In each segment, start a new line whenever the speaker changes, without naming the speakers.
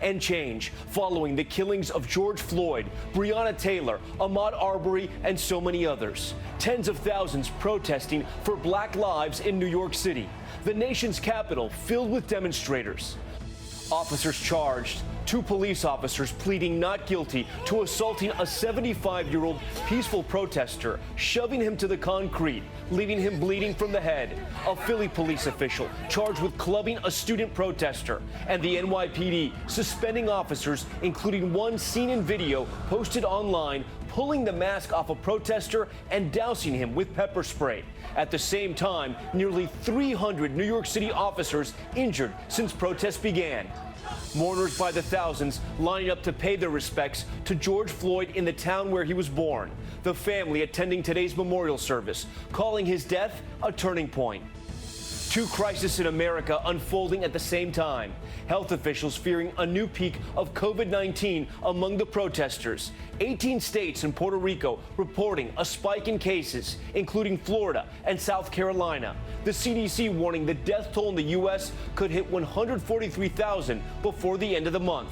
and change following the killings of George Floyd, Breonna Taylor, Ahmaud Arbery, and so many others. Tens of thousands protesting for Black lives in New York City, the nation's capital filled with demonstrators. Officers charged, 2 police officers pleading not guilty to assaulting a 75-year-old peaceful protester, shoving him to the concrete, leaving him bleeding from the head. A Philly police official charged with clubbing a student protester, and the NYPD suspending officers, including one seen in video posted online, pulling the mask off a protester and dousing him with pepper spray. At the same time, nearly 300 New York City officers injured since protests began. Mourners by the thousands lining up to pay their respects to George Floyd in the town where he was born. The family attending today's memorial service, calling his death a turning point. 2 crises in America unfolding at the same time. Health officials fearing a new peak of COVID-19 among the protesters. 18 states and Puerto Rico reporting a spike in cases, including Florida and South Carolina. The CDC warning the death toll in the U.S. could hit 143,000 before the end of the month.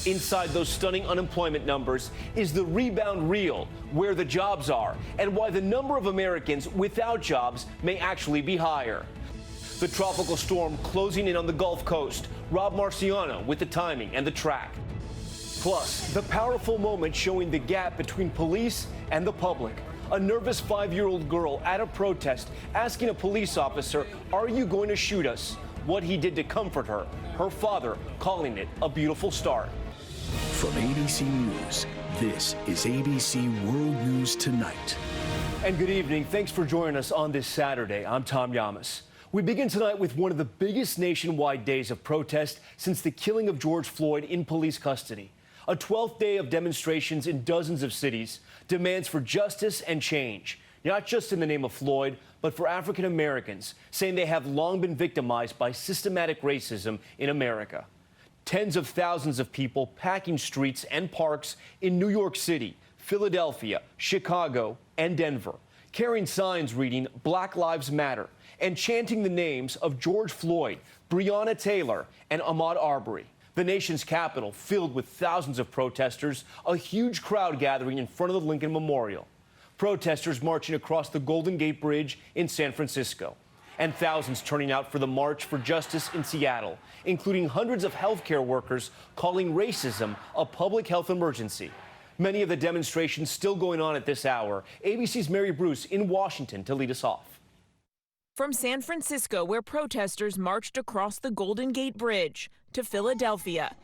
Inside those stunning unemployment numbers is the rebound reel, where the jobs are, and why the number of Americans without jobs may actually be higher. The tropical storm closing in on the Gulf Coast. Rob Marciano with the timing and the track. Plus, the powerful moment showing the gap between police and the public. A nervous 5-year-old girl at a protest asking a police officer, "Are you going to shoot us?" What he did to comfort her. Her father calling it a beautiful start.
From ABC News, this is ABC World News Tonight.
And good evening. Thanks for joining us on this Saturday. I'm Tom Yamas. We begin tonight with one of the biggest nationwide days of protest since the killing of George Floyd in police custody. A 12th day of demonstrations in dozens of cities, demands for justice and change, not just in the name of Floyd, but for African Americans, saying they have long been victimized by systematic racism in America. Tens of thousands of people packing streets and parks in New York City, Philadelphia, Chicago, and Denver, carrying signs reading "Black Lives Matter" and chanting the names of George Floyd, Breonna Taylor, and Ahmaud Arbery. The nation's capital filled with thousands of protesters, a huge crowd gathering in front of the Lincoln Memorial. Protesters marching across the Golden Gate Bridge in San Francisco, and thousands turning out for the March for Justice in Seattle, including hundreds of healthcare workers calling racism a public health emergency. Many of the demonstrations still going on at this hour. ABC's Mary Bruce in Washington to lead us off.
From San Francisco, where protesters marched across the Golden Gate Bridge, to Philadelphia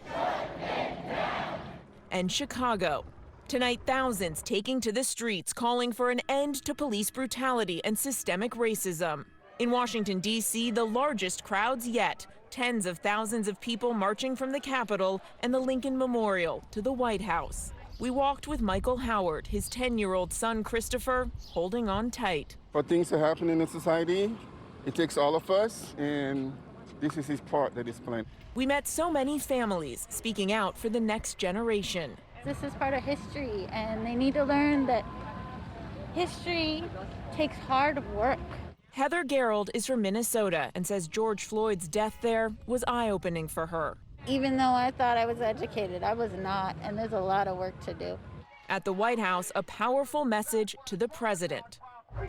and Chicago. Tonight, thousands taking to the streets calling for an end to police brutality and systemic racism. In Washington, D.C., the largest crowds yet. Tens of thousands of people marching from the Capitol and the Lincoln Memorial to the White House. We walked with Michael Howard, his 10-year-old son, Christopher, holding on tight.
For things to happen in a society, it takes all of us, and this is his part that is playing.
We met so many families speaking out for the next generation.
This is part of history, and they need to learn that history takes hard work.
Heather Gerald is from Minnesota and says George Floyd's death there was eye-opening for her.
Even though I thought I was educated, I was not, and there's a lot of work to do.
At the White House, a powerful message to the president.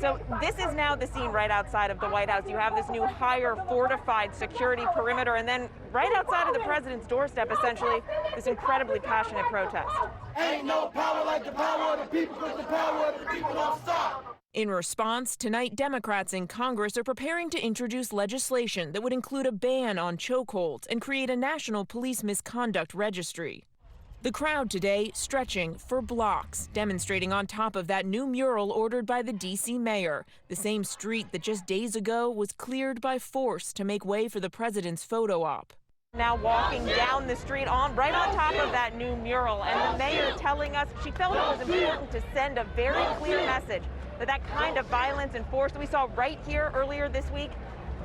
So this is now the scene right outside of the White House. You have this new higher fortified security perimeter, and then right outside of the president's doorstep, essentially, this incredibly passionate protest.
Ain't no power like the power of the people, because the power of the people don't stop.
In response, tonight, Democrats in Congress are preparing to introduce legislation that would include a ban on chokeholds and create a national police misconduct registry. The crowd today stretching for blocks, demonstrating on top of that new mural ordered by the D.C. mayor, the same street that just days ago was cleared by force to make way for the president's photo op.
Now walking down the street right on top of that new mural, and the mayor telling us she felt it was important to send a very clear message that kind of violence and force that we saw right here earlier this week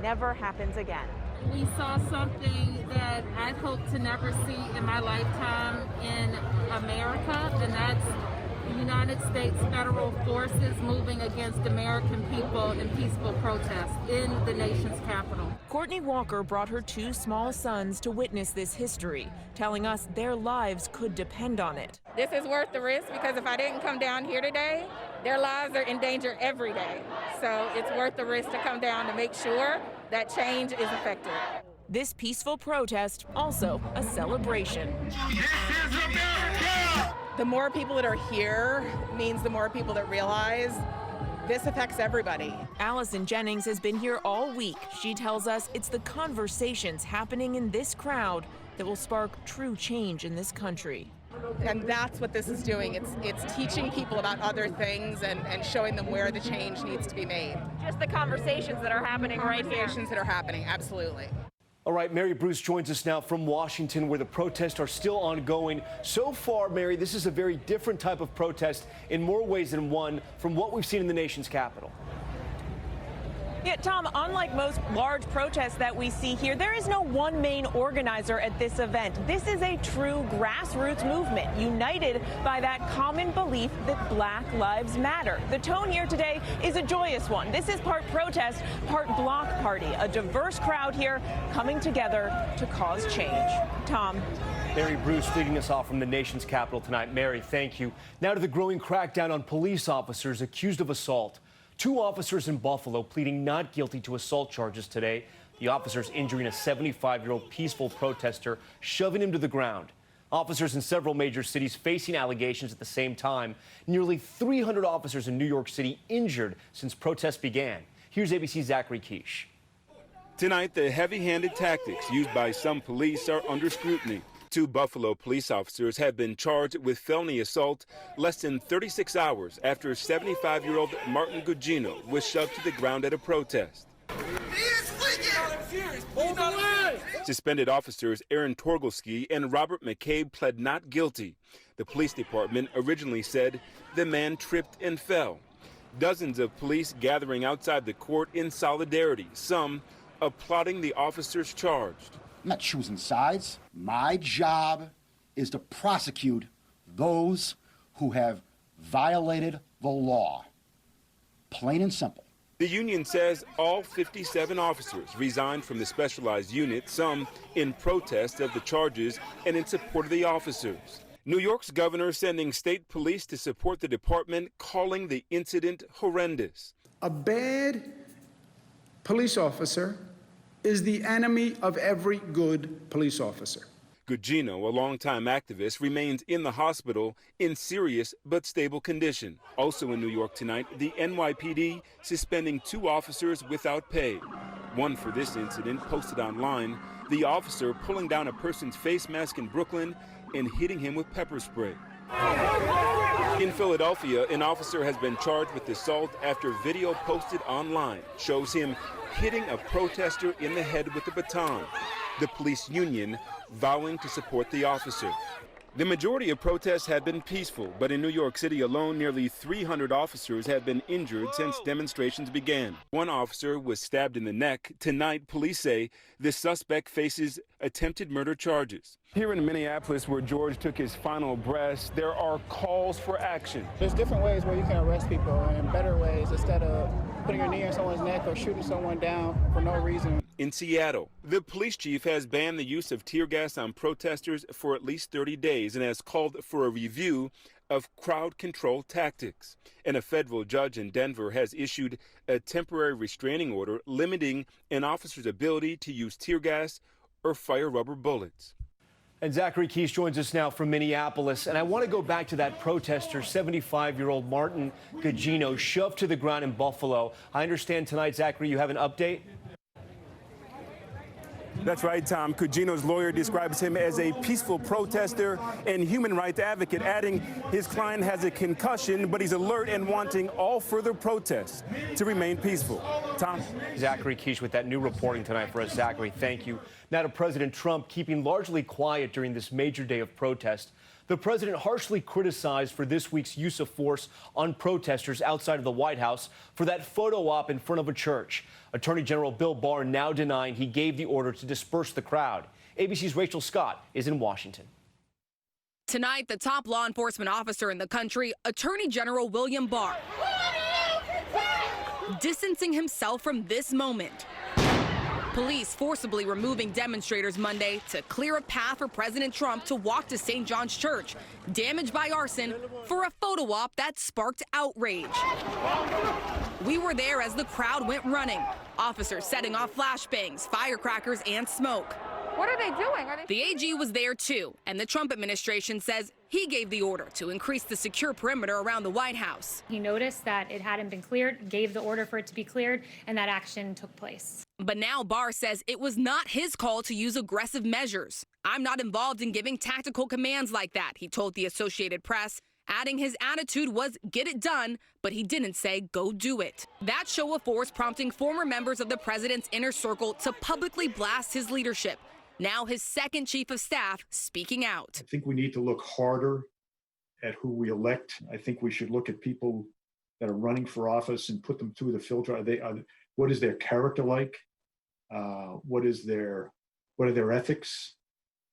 never happens again.
We saw something that I'd hoped to never see in my lifetime in America, and that's United States federal forces moving against American people in peaceful protest in the nation's capital.
Courtney Walker brought her 2 small sons to witness this history, telling us their lives could depend on it.
This is worth the risk because if I didn't come down here today, their lives are in danger every day. So it's worth the risk to come down to make sure that change is effective.
This peaceful protest, also a celebration.
This is America!
The more people that are here means the more people that realize this affects everybody.
Allison Jennings has been here all week. She tells us it's the conversations happening in this crowd that will spark true change in this country.
And that's what this is doing. It's teaching people about other things and showing them where the change needs to be made.
Just the conversations that are happening right here.
Conversations that are happening, absolutely.
All right, Mary Bruce joins us now from Washington, where the protests are still ongoing. So far, Mary, this is a very different type of protest in more ways than one from what we've seen in the nation's capital.
Yeah, Tom, unlike most large protests that we see here, there is no one main organizer at this event. This is a true grassroots movement, united by that common belief that Black Lives Matter. The tone here today is a joyous one. This is part protest, part block party, a diverse crowd here coming together to cause change. Tom.
Mary Bruce leading us off from the nation's capital tonight. Mary, thank you. Now to the growing crackdown on police officers accused of assault. 2 officers in Buffalo pleading not guilty to assault charges today. The officers injuring a 75-year-old peaceful protester, shoving him to the ground. Officers in several major cities facing allegations at the same time. Nearly 300 officers in New York City injured since protests began. Here's ABC's Zachary Quiche.
Tonight, the heavy-handed tactics used by some police are under scrutiny. 2 Buffalo police officers have been charged with felony assault less than 36 hours after 75-year-old Martin Gugino was shoved to the ground at a protest. Suspended officers Aaron Torgelsky and Robert McCabe pled not guilty. The police department originally said the man tripped and fell. Dozens of police gathering outside the court in solidarity, some applauding the officers charged.
I'm not choosing sides. My job is to prosecute those who have violated the law. Plain and simple.
The union says all 57 officers resigned from the specialized unit, some in protest of the charges and in support of the officers. New York's governor sending state police to support the department, calling the incident horrendous.
A bad police officer is the enemy of every good police officer.
Gugino, a longtime activist, remains in the hospital in serious but stable condition. Also in New York tonight, the NYPD suspending 2 officers without pay. One for this incident posted online, the officer pulling down a person's face mask in Brooklyn and hitting him with pepper spray. In Philadelphia, an officer has been charged with assault after video posted online shows him hitting a protester in the head with a baton. The police union vowing to support the officer. The majority of protests have been peaceful, but in New York City alone, nearly 300 officers have been injured since demonstrations began. One officer was stabbed in the neck. Tonight, police say the suspect faces attempted murder charges.
Here in Minneapolis, where George took his final breaths, there are calls for action.
There's different ways where you can arrest people, and better ways instead of putting your knee on someone's neck or shooting someone down for no reason.
In Seattle, the police chief has banned the use of tear gas on protesters for at least 30 days and has called for a review of crowd control tactics. And a federal judge in Denver has issued a temporary restraining order limiting an officer's ability to use tear gas or fire rubber bullets.
And Zachary Quiche joins us now from Minneapolis. And I want to go back to that protester, 75-year-old Martin Gugino, shoved to the ground in Buffalo. I understand tonight, Zachary, you have an update?
That's right, Tom. Gugino's lawyer describes him as a peaceful protester and human rights advocate, adding his client has a concussion, but he's alert and wanting all further protests to remain peaceful. Tom?
Zachary Quiche with that new reporting tonight for us. Zachary, thank you. Now to President Trump, keeping largely quiet during this major day of protest. The president harshly criticized for this week's use of force on protesters outside of the White House for that photo op in front of a church. Attorney General Bill Barr now denying he gave the order to disperse the crowd. ABC's Rachel Scott is in Washington.
Tonight, the top law enforcement officer in the country, Attorney General William Barr, distancing himself from this moment. Police forcibly removing demonstrators Monday to clear a path for President Trump to walk to St. John's Church, damaged by arson, for a photo op that sparked outrage. We were there as the crowd went running, officers setting off flashbangs, firecrackers, and smoke.
What are they doing?
The AG was there too, and the Trump administration says he gave the order to increase the secure perimeter around the White House.
He noticed that it hadn't been cleared, gave the order for it to be cleared, and that action took place.
But now Barr says it was not his call to use aggressive measures. I'm not involved in giving tactical commands like that, he told the Associated Press, adding his attitude was get it done, but he didn't say go do it. That show of force prompting former members of the president's inner circle to publicly blast his leadership. Now his second chief of staff speaking out.
I think we need to look harder at who we elect. I think we should look at people that are running for office and put them through the filter. What is their character like? What are their ethics?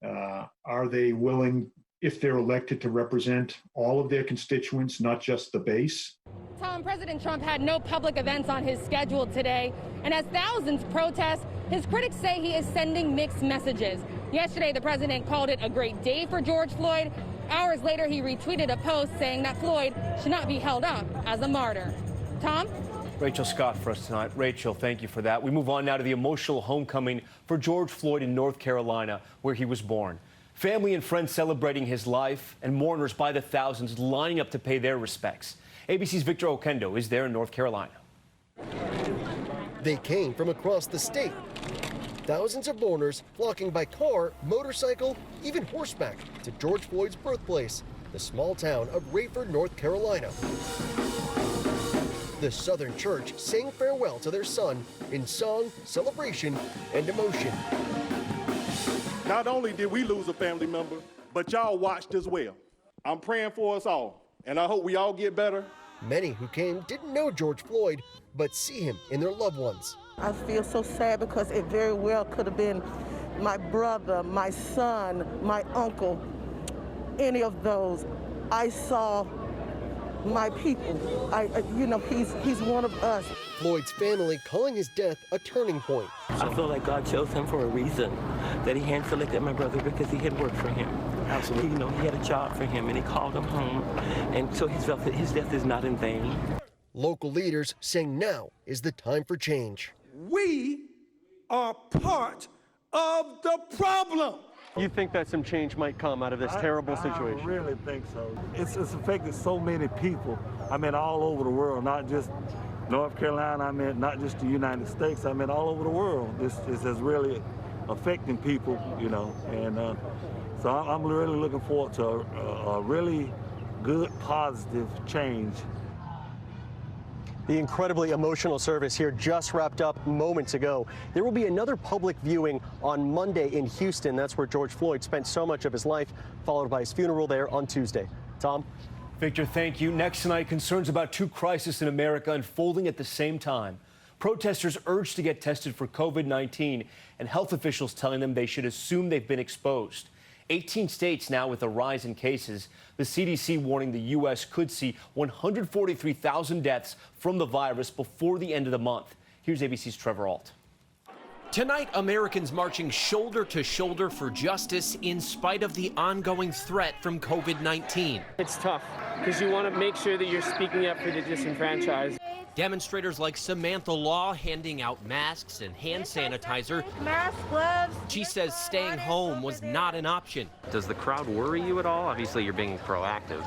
Are they willing, if they're elected, to represent all of their constituents, not just the base?
Tom, President Trump had no public events on his schedule today, and as thousands protest, his critics say he is sending mixed messages. Yesterday, the president called it a great day for George Floyd. Hours later, he retweeted a post saying that Floyd should not be held up as a martyr. Tom?
Rachel Scott for us tonight. Rachel, thank you for that. We move on now to the emotional homecoming for George Floyd in North Carolina, where he was born. Family and friends celebrating his life, and mourners by the thousands lining up to pay their respects. ABC's Victor Oquendo is there in North Carolina.
They came from across the state. Thousands of mourners flocking by car, motorcycle, even horseback to George Floyd's birthplace, the small town of Rayford, North Carolina. The Southern Church sang farewell to their son in song, celebration, and emotion.
Not only did we lose a family member, but y'all watched as well. I'm praying for us all, and I hope we all get better.
Many who came didn't know George Floyd, but see him in their loved ones.
I feel so sad because it very well could have been my brother, my son, my uncle, any of those. I saw my people. He's one of us.
Floyd's family calling his death a turning point.
I feel like God chose him for a reason, that he had selected my brother because he had worked for him. Absolutely. He had a job for him, and he called him home, and so he felt that his death is not in vain.
Local leaders saying now is the time for change.
We are part of the problem.
You think that some change might come out of this terrible situation?
I really think so. It's affected so many people. I mean, all over the world, not just North Carolina. I mean, not just the United States. I mean, all over the world. This is really affecting people, and so I'm really looking forward to a really good, positive change.
The incredibly emotional service here just wrapped up moments ago. There will be another public viewing on Monday in Houston. That's where George Floyd spent so much of his life, followed by his funeral there on Tuesday. Tom?
Victor, thank you. Next tonight, concerns about two crises in America unfolding at the same time. Protesters urged to get tested for COVID-19, and health officials telling them they should assume they've been exposed. 18 states now with a rise in cases. The CDC warning the U.S. could see 143,000 deaths from the virus before the end of the month. Here's ABC's Trevor Ault.
Tonight, Americans marching shoulder to shoulder for justice in spite of the ongoing threat from COVID-19.
It's tough because you want to make sure that you're speaking up for the disenfranchised.
Demonstrators like Samantha Law handing out masks and hand sanitizer.
Mask, gloves.
She says staying home was not an option.
Does the crowd worry you at all? Obviously, you're being proactive.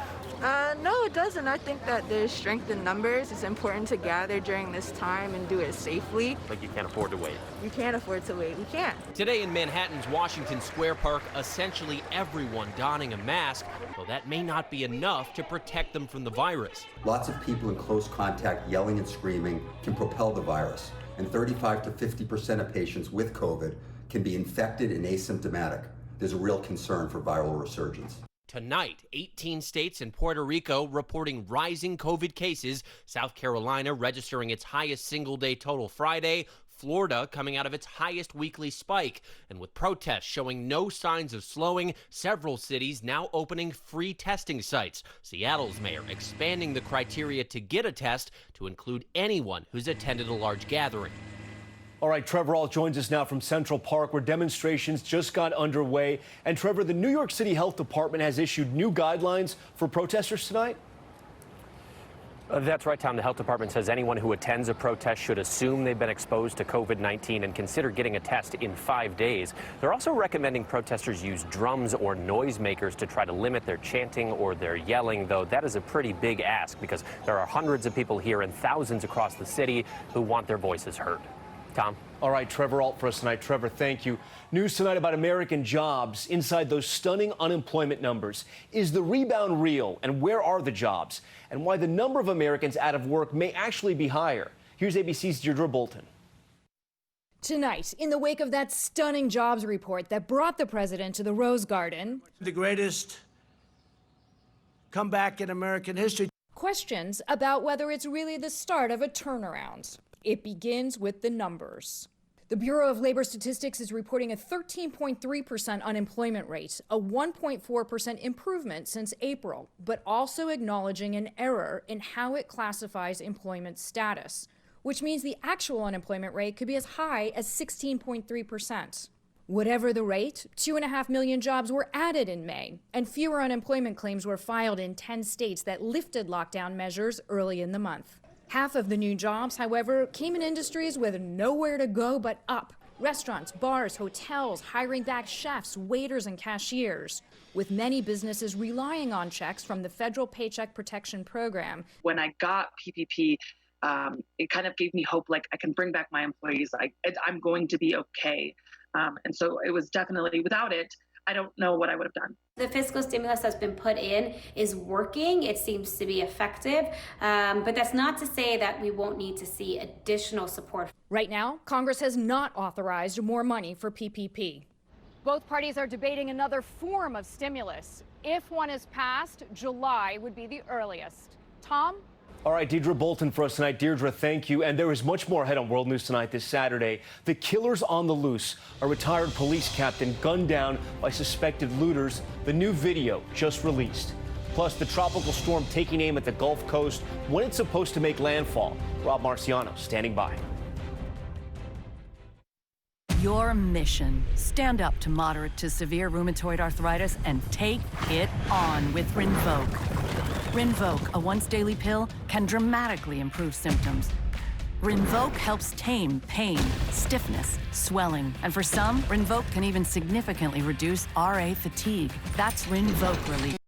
No, it doesn't. I think that there's strength in numbers. It's important to gather during this time and do it safely.
Like you can't afford to wait.
You can't afford to wait. We can't.
Today in Manhattan's Washington Square Park, essentially everyone donning a mask, though that may not be enough to protect them from the virus.
Lots of people in close contact yelling and screaming can propel the virus, and 35 to 50% of patients with COVID can be infected and asymptomatic. There's a real concern for viral resurgence.
Tonight, 18 states and Puerto Rico reporting rising COVID cases, South Carolina registering its highest single-day total Friday, Florida coming out of its highest weekly spike. And with protests showing no signs of slowing, several cities now opening free testing sites. Seattle's mayor expanding the criteria to get a test to include anyone who's attended a large gathering.
All right, Trevor Ault joins us now from Central Park, where demonstrations just got underway. And Trevor, the New York City Health Department has issued new guidelines for protesters tonight?
That's right, Tom. The health department says anyone who attends a protest should assume they've been exposed to COVID-19 and consider getting a test in 5 days. They're also recommending protesters use drums or noisemakers to try to limit their chanting or their yelling, though that is a pretty big ask because there are hundreds of people here and thousands across the city who want their voices heard. Tom?
All right, Trevor Ault for us tonight. Trevor, thank you. News tonight about American jobs inside those stunning unemployment numbers. Is the rebound real, and where are the jobs? And why the number of Americans out of work may actually be higher. Here's ABC's Deirdre Bolton.
Tonight, in the wake of that stunning jobs report that brought the president to the Rose Garden,
the greatest comeback in American history.
Questions about whether it's really the start of a turnaround. It begins with the numbers. The Bureau of Labor Statistics is reporting a 13.3% unemployment rate, a 1.4% improvement since April, but also acknowledging an error in how it classifies employment status, which means the actual unemployment rate could be as high as 16.3%. Whatever the rate, 2.5 million jobs were added in May, and fewer unemployment claims were filed in 10 states that lifted lockdown measures early in the month. Half of the new jobs, however, came in industries with nowhere to go but up. Restaurants, bars, hotels, hiring back chefs, waiters, and cashiers, with many businesses relying on checks from the federal Paycheck Protection Program.
When I got PPP, it kind of gave me hope, like I can bring back my employees. I'm going to be okay. And so it was definitely, without it, I don't know what I would have done.
The fiscal stimulus that's been put in is working. It seems to be effective, but that's not to say that we won't need to see additional support.
Right now, Congress has not authorized more money for PPP. Both parties are debating another form of stimulus. If one is passed, July would be the earliest. Tom?
All right, Deirdre Bolton for us tonight. Deirdre, thank you. And there is much more ahead on World News Tonight this Saturday. The killers on the loose. A retired police captain gunned down by suspected looters. The new video just released. Plus, the tropical storm taking aim at the Gulf Coast when it's supposed to make landfall. Rob Marciano standing by.
Your mission: stand up to moderate to severe rheumatoid arthritis and take it on with Rinvoq. Rinvoq, a once-daily pill, can dramatically improve symptoms. Rinvoq helps tame pain, stiffness, swelling, and for some, Rinvoq can even significantly reduce RA fatigue. That's Rinvoq Relief.